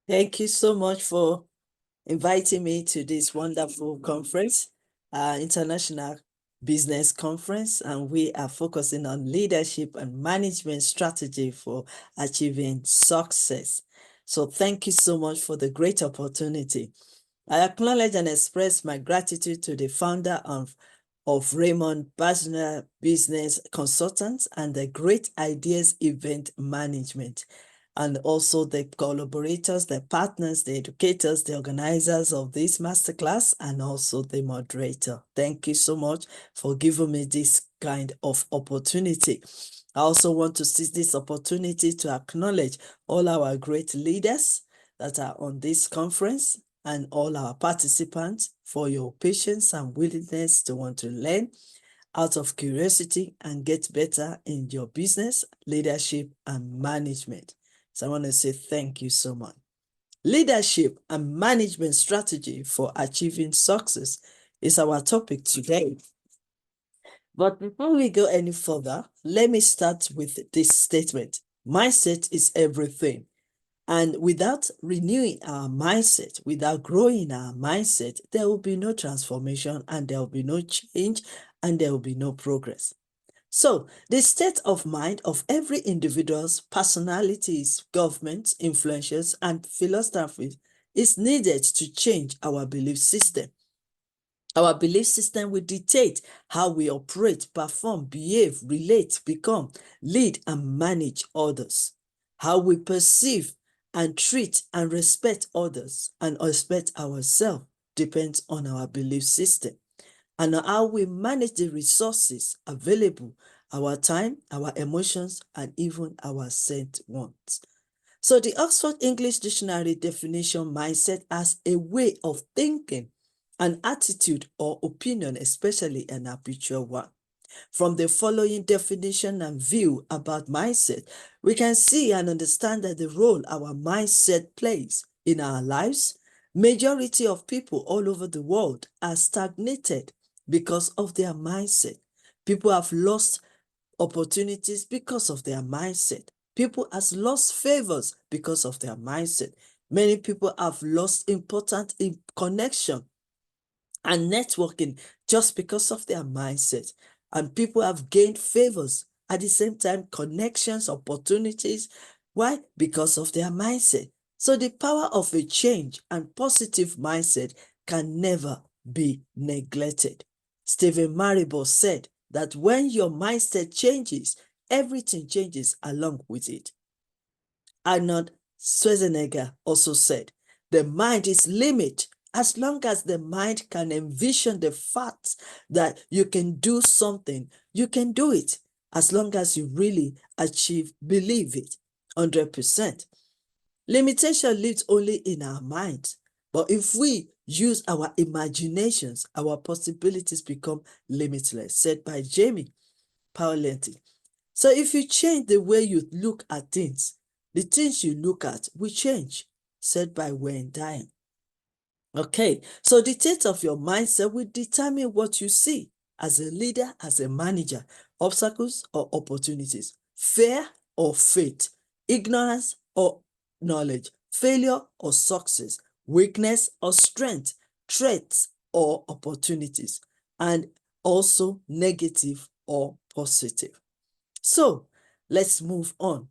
Thank you so much for inviting me to this wonderful conference, International Business Conference, and we are focusing on leadership and management strategy for achieving success. So thank you so much for the great opportunity. I acknowledge and express my gratitude to the founder of Raymond Basner Business Consultants and the Great Ideas Event Management, and also the collaborators, the partners, the educators, the organizers of this masterclass, and also the moderator. Thank you so much for giving me this kind of opportunity. I also want to seize this opportunity to acknowledge all our great leaders that are on this conference and all our participants for your patience and willingness to want to learn out of curiosity and get better in your business, leadership, and management. So I want to say thank you so much. Leadership and management strategy for achieving success is our topic today. But before we go any further, let me start with this statement. Mindset is everything. And without renewing our mindset, without growing our mindset, there will be no transformation and there will be no change and there will be no progress. So, the state of mind of every individual's personalities, governments, influencers, and philosophies is needed to change our belief system. Our belief system will dictate how we operate, perform, behave, relate, become, lead, and manage others. How we perceive and treat and respect others and respect ourselves depends on our belief system. And how we manage the resources available, our time, our emotions, and even our sent wants. So the Oxford English Dictionary definition mindset as a way of thinking, an attitude or opinion, especially an habitual one. From the following definition and view about mindset, we can see and understand that the role our mindset plays in our lives. Majority of people all over the world are stagnated because of their mindset. People have lost opportunities because of their mindset. People have lost favors because of their mindset. Many people have lost important connection and networking just because of their mindset. And people have gained favors at the same time, connections, opportunities. Why? Because of their mindset. So the power of a change and positive mindset can never be neglected. Stephen Maribor said that when your mindset changes, everything changes along with it. Arnold Schwarzenegger also said, the mind is limit. As long as the mind can envision the fact that you can do something, you can do it. As long as you really believe it, 100%. Limitation lives only in our minds. But if we use our imaginations, our possibilities become limitless, said by Jamie Paolenti. So if you change the way you look at things, the things you look at will change, said by Wayne Dyer. Okay, so the state of your mindset will determine what you see as a leader, as a manager, obstacles or opportunities, fear or faith, ignorance or knowledge, failure or success, weakness or strength, threats or opportunities, and also negative or positive. So let's move on.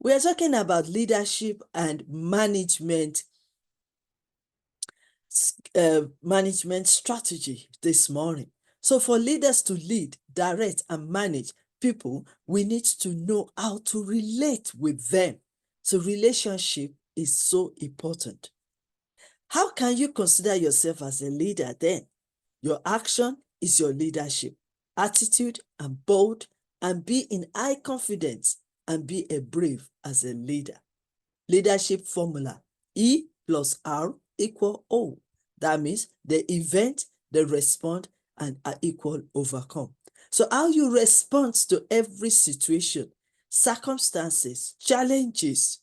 We are talking about leadership and management strategy this morning. So for leaders to lead, direct, and manage people, we need to know how to relate with them. So relationship is so important. How can you consider yourself as a leader then? Your action is your leadership. Attitude and bold and be in high confidence and be a brave as a leader. Leadership formula, E plus R equal O. That means the event, the respond, and are equal overcome. So how you respond to every situation, circumstances, challenges,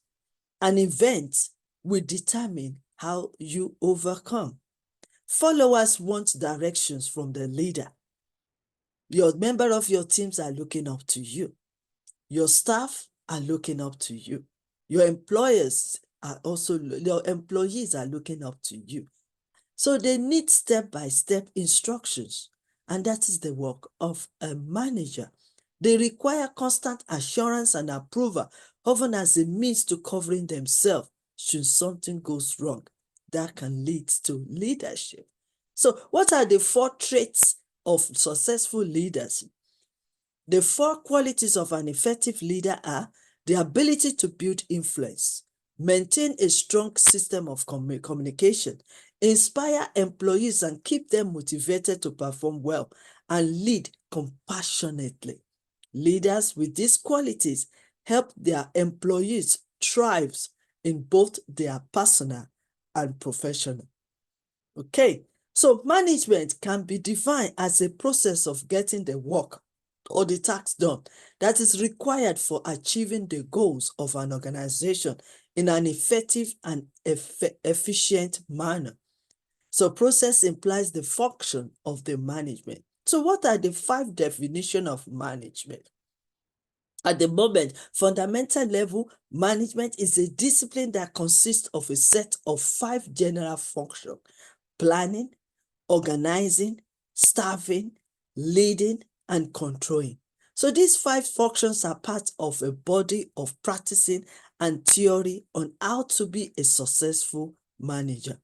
and events will determine how you overcome. Followers want directions from the leader. Your member of your teams are looking up to you. Your staff are looking up to you. Your employers are also, your employees are looking up to you. So they need step-by-step instructions, and that is the work of a manager. They require constant assurance and approval, often as a means to covering themselves should something goes wrong. That can lead to leadership. So what are the 4 traits of successful leaders? The 4 qualities of an effective leader are the ability to build influence, maintain a strong system of communication, inspire employees and keep them motivated to perform well, and lead compassionately. Leaders with these qualities help their employees thrive in both their personal and professional. Okay, so management can be defined as a process of getting the work or the task done that is required for achieving the goals of an organization in an effective and efficient manner. So process implies the function of the management. So what are the 5 definitions of management? At the moment, fundamental level management is a discipline that consists of a set of 5 general functions: planning, organizing, staffing, leading, and controlling. So these 5 functions are part of a body of practicing and theory on how to be a successful manager.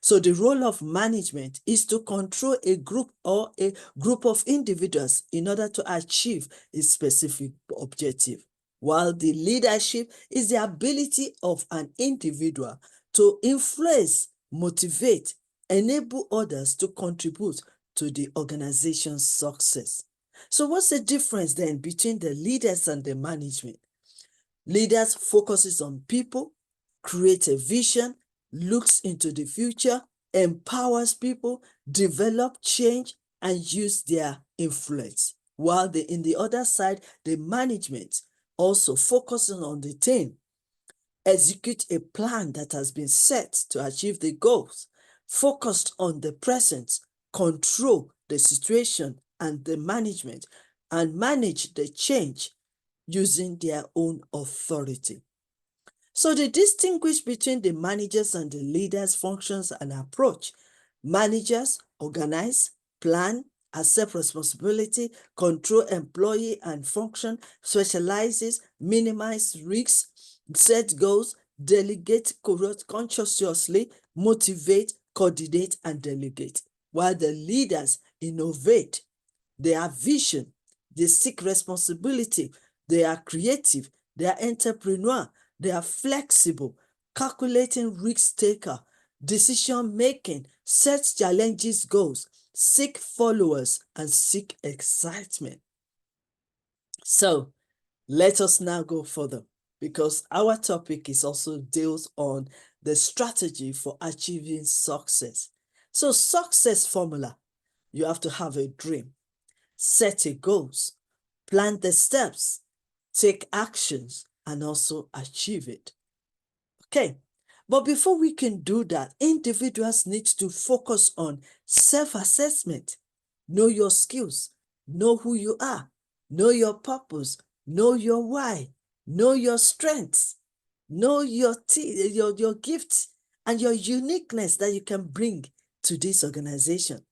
So the role of management is to control a group or a group of individuals in order to achieve a specific objective, while the leadership is the ability of an individual to influence, motivate, enable others to contribute to the organization's success. So what's the difference then between the leaders and the management? Leaders focuses on people, creates a vision, looks into the future, empowers people, develop change, and use their influence. While in the other side, the management also focuses on the team, execute a plan that has been set to achieve the goals, focused on the present, control the situation and the management, and manage the change using their own authority. So they distinguish between the managers and the leaders' functions and approach. Managers organize, plan, accept responsibility, control employee and function, specializes, minimize risks, set goals, delegate consciously, motivate, coordinate, and delegate. While the leaders innovate, they have vision, they seek responsibility, they are creative, they are entrepreneur, they are flexible, calculating risk taker, decision making, set challenges goals, seek followers, and seek excitement. So let us now go further, because our topic is also deals on the strategy for achieving success. So success formula: you have to have a dream, set a goals, plan the steps, take actions, and also achieve it. Okay, but before we can do that, individuals need to focus on self-assessment. Know your skills, know who you are, know your purpose, know your why, know your strengths, know your gifts and your uniqueness that you can bring to this organization.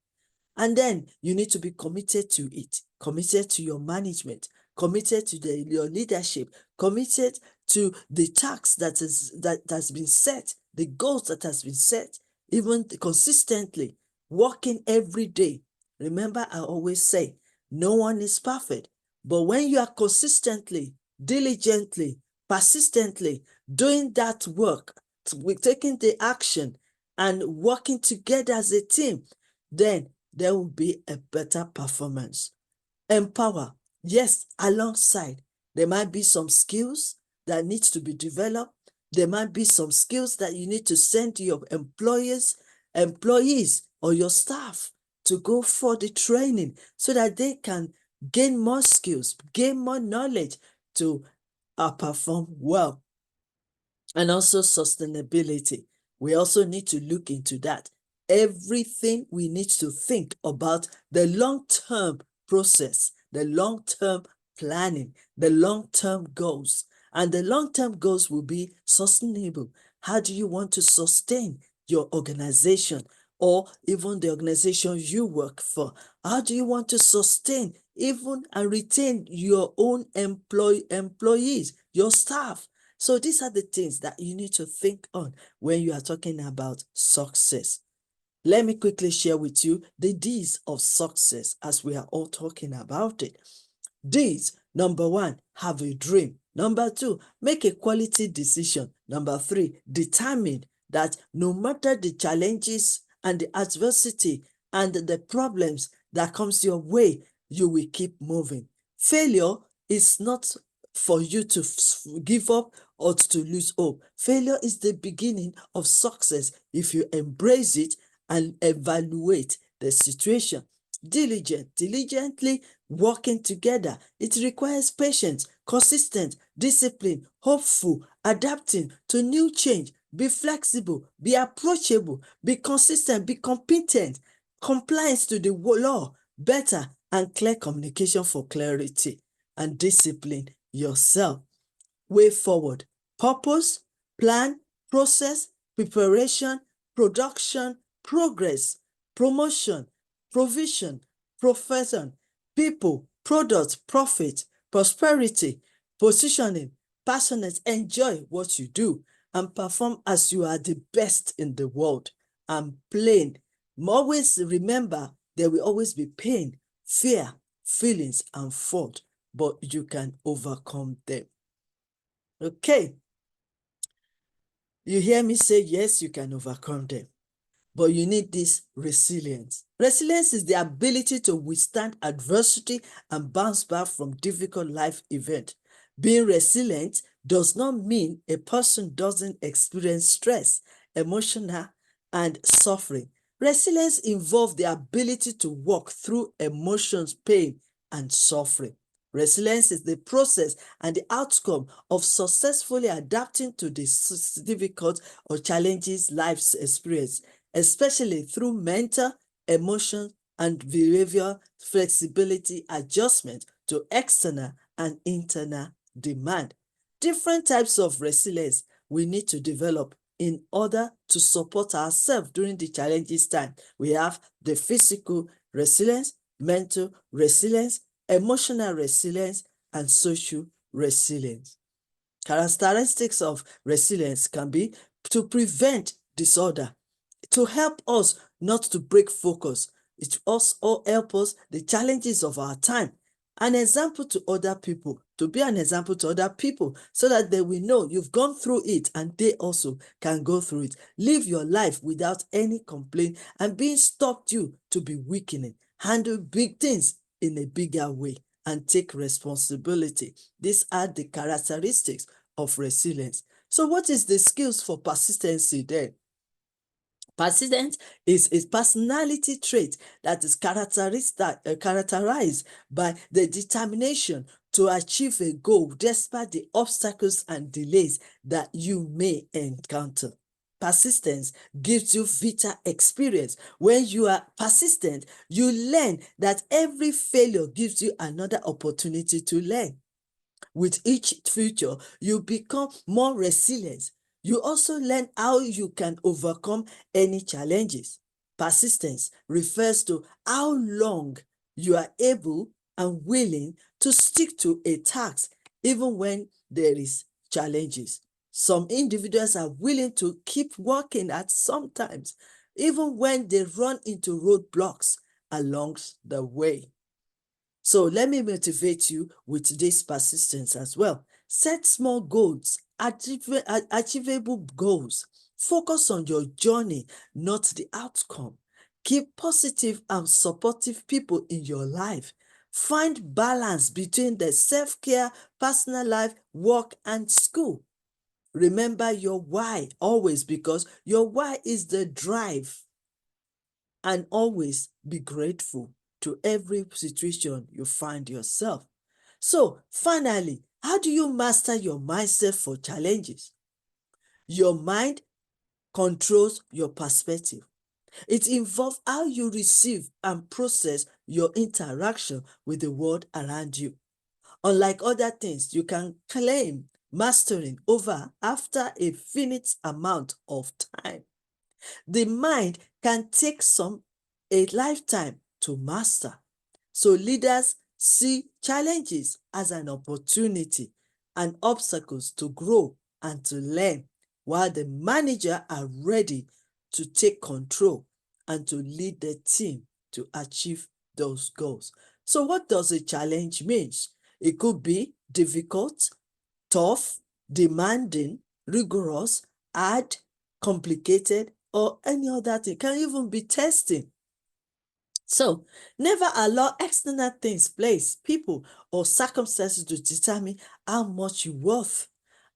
And then you need to be committed to it, committed to your management, committed to your leadership, committed to the tasks that has been set, the goals that has been set, even consistently, working every day. Remember, I always say, no one is perfect, but when you are consistently, diligently, persistently doing that work, taking the action and working together as a team, then there will be a better performance. Empower, yes, alongside. There might be some skills that needs to be developed. There might be some skills that you need to send to your employees or your staff to go for the training so that they can gain more skills, gain more knowledge to perform well. And also sustainability. We also need to look into that. Everything we need to think about the long-term process, the long-term planning, the long-term goals, And the long-term goals will be sustainable. How do you want to sustain your organization or even the organization you work for? How do you want to sustain even and retain your own employees, your staff? So these are the things that you need to think on when you are talking about success. Let me quickly share with you the D's of success as we are all talking about it. D's: number one, have a dream. Number two, make a quality decision. Number three, determine that no matter the challenges and the adversity and the problems that comes your way, you will keep moving. Failure is not for you to give up or to lose hope. Failure is the beginning of success if you embrace it and evaluate the situation. Diligently working together. It requires patience, consistent, discipline, hopeful, adapting to new change. Be flexible, be approachable, be consistent, be competent, compliance to the law, better and clear communication for clarity, and discipline yourself. Way forward: purpose, plan, process, preparation, production, progress, promotion, provision, profession, people, product, profit, prosperity, positioning, passionate, enjoy what you do, and perform as you are the best in the world. And plain, always remember there will always be pain, fear, feelings, and fault, but you can overcome them. Okay, you hear me say, yes, you can overcome them, but you need this resilience. Resilience is the ability to withstand adversity and bounce back from difficult life events. Being resilient does not mean a person doesn't experience stress, emotional, and suffering. Resilience involves the ability to walk through emotions, pain, and suffering. Resilience is the process and the outcome of successfully adapting to the difficult or challenges life's experience, especially through mental, emotional, and behavioral flexibility adjustment to external and internal demand. Different types of resilience we need to develop in order to support ourselves during the challenges time. We have the physical resilience, mental resilience, emotional resilience, and social resilience. Characteristics of resilience can be to prevent disorder, to help us not to break focus. It also help us the challenges of our time. An example to other people, to be an example to other people so that they will know you've gone through it and they also can go through it. Live your life without any complaint and being stopped you to be weakening. Handle big things in a bigger way and take responsibility. These are the characteristics of resilience. So what is the skills for persistency then? Persistence is a personality trait that is characterized by the determination to achieve a goal despite the obstacles and delays that you may encounter. Persistence gives you vital experience. When you are persistent, you learn that every failure gives you another opportunity to learn. With each future, you become more resilient. You also learn how you can overcome any challenges. Persistence refers to how long you are able and willing to stick to a task even when there is challenges. Some individuals are willing to keep working at sometimes, even when they run into roadblocks along the way. So let me motivate you with this persistence as well. Set small goals, achievable goals. Focus on your journey, not the outcome. Keep positive and supportive people in your life. Find balance between the self-care, personal life, work, and school. Remember your why always, because your why is the drive, and always be grateful to every situation you find yourself. So, finally, how do you master your mindset for challenges? Your mind controls your perspective. It involves how you receive and process your interaction with the world around you. Unlike other things, you can claim mastering over after a finite amount of time. The mind can take a lifetime to master. So leaders see challenges as an opportunity and obstacles to grow and to learn, while the manager are ready to take control and to lead the team to achieve those goals. So what does a challenge mean? It could be difficult, tough, demanding, rigorous, hard, complicated, or any other thing. It can even be testing. So, never allow external things, place, people, or circumstances to determine how much you're worth.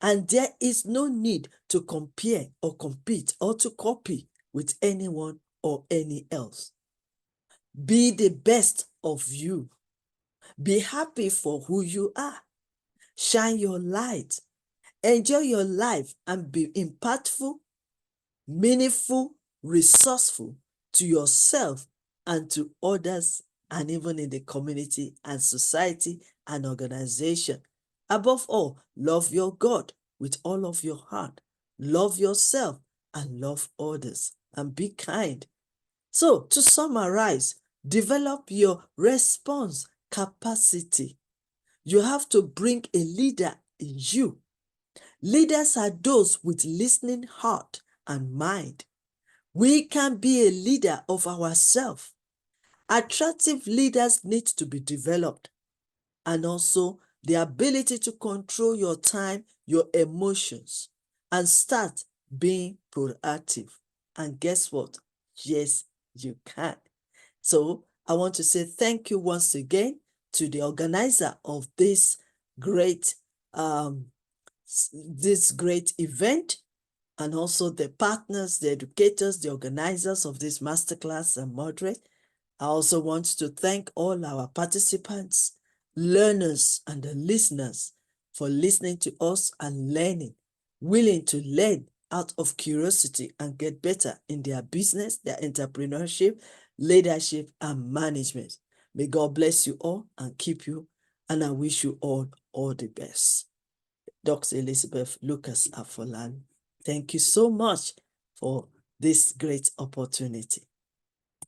And there is no need to compare or compete or to copy with anyone or any else. Be the best of you. Be happy for who you are. Shine your light. Enjoy your life and be impactful, meaningful, resourceful to yourself and to others, and even in the community and society and organization. Above all, love your God with all of your heart. Love yourself and love others and be kind. So, to summarize, develop your response capacity. You have to bring a leader in you. Leaders are those with listening heart and mind. We can be a leader of ourselves. Attractive leaders need to be developed, and also the ability to control your time, your emotions, and start being proactive. And guess what? Yes, you can. So I want to say thank you once again to the organizer of great um, this great event, and also the partners, the educators, the organizers of this masterclass and moderate. I also want to thank all our participants, learners, and the listeners for listening to us and learning, willing to learn out of curiosity and get better in their business, their entrepreneurship, leadership, and management. May God bless you all and keep you, and I wish you all the best. Dr. Elizabeth Lucas Afolan, thank you so much for this great opportunity.